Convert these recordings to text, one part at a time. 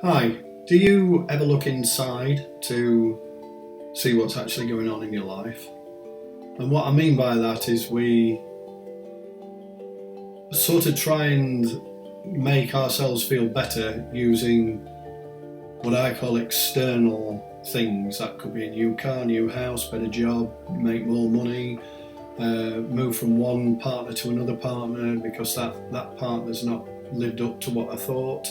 Hi, do you ever look inside to see what's actually going on in your life? And what I mean by that is we sort of try and make ourselves feel better using what I call external things. That could be a new car, new house, better job, make more money, move from one partner to another partner because that partner's not lived up to what I thought.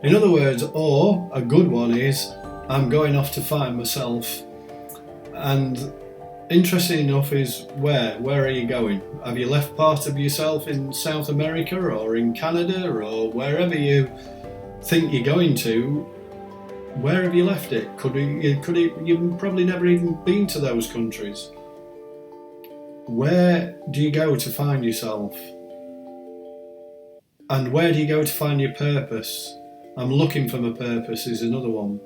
In other words, or a good one is, I'm going off to find myself. And interesting enough is where are you going? Have you left part of yourself in South America or in Canada or wherever you think you're going to? Where have you left it? You've probably never even been to those countries. Where do you go to find yourself? And where do you go to find your purpose? I'm looking for my purpose is another one.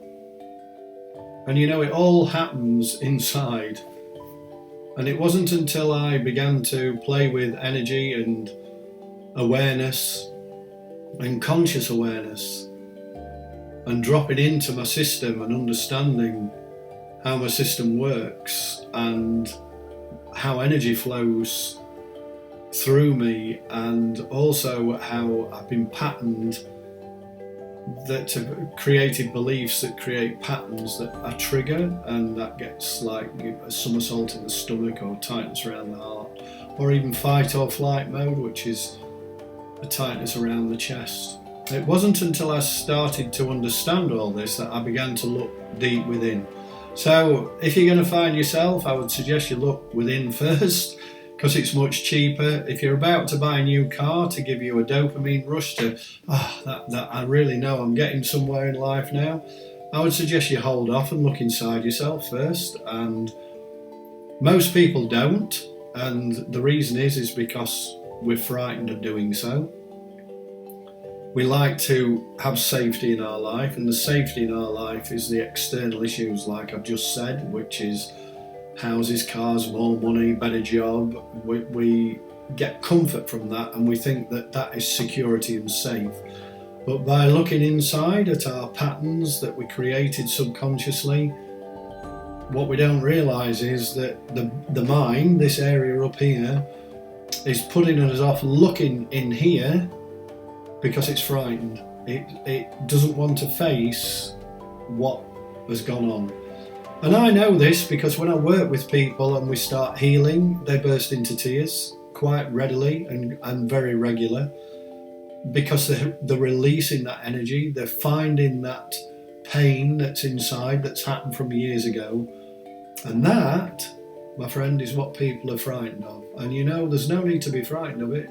And it all happens inside. And it wasn't until I began to play with energy and awareness and conscious awareness and dropping into my system and understanding how my system works and how energy flows through me, and also how I've been patterned, that have created beliefs that create patterns that I trigger, and that gets like a somersault in the stomach or tightness around the heart, or even fight or flight mode, which is a tightness around the chest. It wasn't until I started to understand all this that I began to look deep within. So if you're going to find yourself, I would suggest you look within first, because it's much cheaper. If you're about to buy a new car to give you a dopamine rush to, that I really know I'm getting somewhere in life now, I would suggest you hold off and look inside yourself first. And most people don't, and the reason is because we're frightened of doing so. We like to have safety in our life, and the safety in our life is the external issues like I've just said, which is houses, cars, more money, better job. We get comfort from that, and we think that is security and safe. But by looking inside at our patterns that we created subconsciously, what we don't realise is that the mind, this area up here, is putting us off looking in here because it's frightened. It doesn't want to face what has gone on. And I know this because when I work with people and we start healing, they burst into tears quite readily and very regular, because they're releasing that energy. They're finding that pain that's inside, that's happened from years ago. And that, my friend, is what people are frightened of. And there's no need to be frightened of it.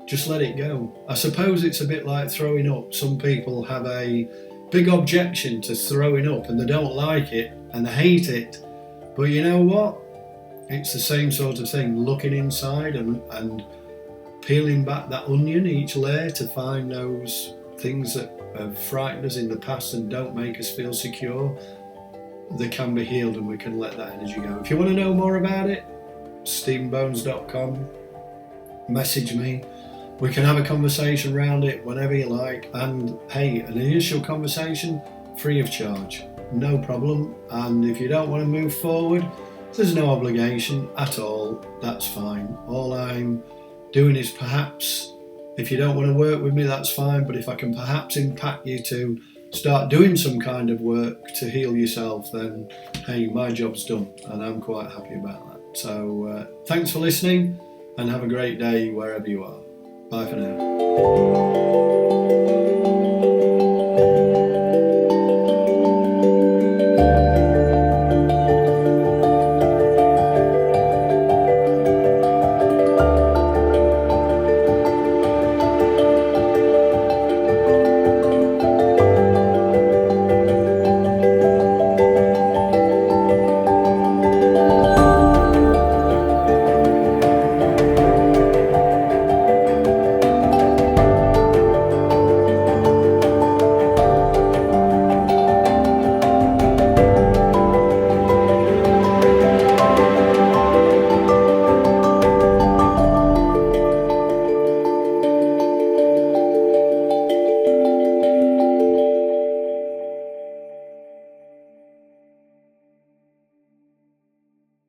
Just let it go. I suppose it's a bit like throwing up. Some people have a big objection to throwing up and they don't like it and they hate it. But you know what? It's the same sort of thing, looking inside and peeling back that onion, each layer, to find those things that have frightened us in the past and don't make us feel secure. They can be healed and we can let that energy go. If you want to know more about it, stephenbones.com, message me. We can have a conversation around it whenever you like. And hey, an initial conversation, free of charge, no problem. And if you don't want to move forward, there's no obligation at all. That's fine. All I'm doing is, perhaps, if you don't want to work with me, that's fine. But if I can perhaps impact you to start doing some kind of work to heal yourself, then hey, my job's done. And I'm quite happy about that. So thanks for listening, and have a great day wherever you are. Bye for now.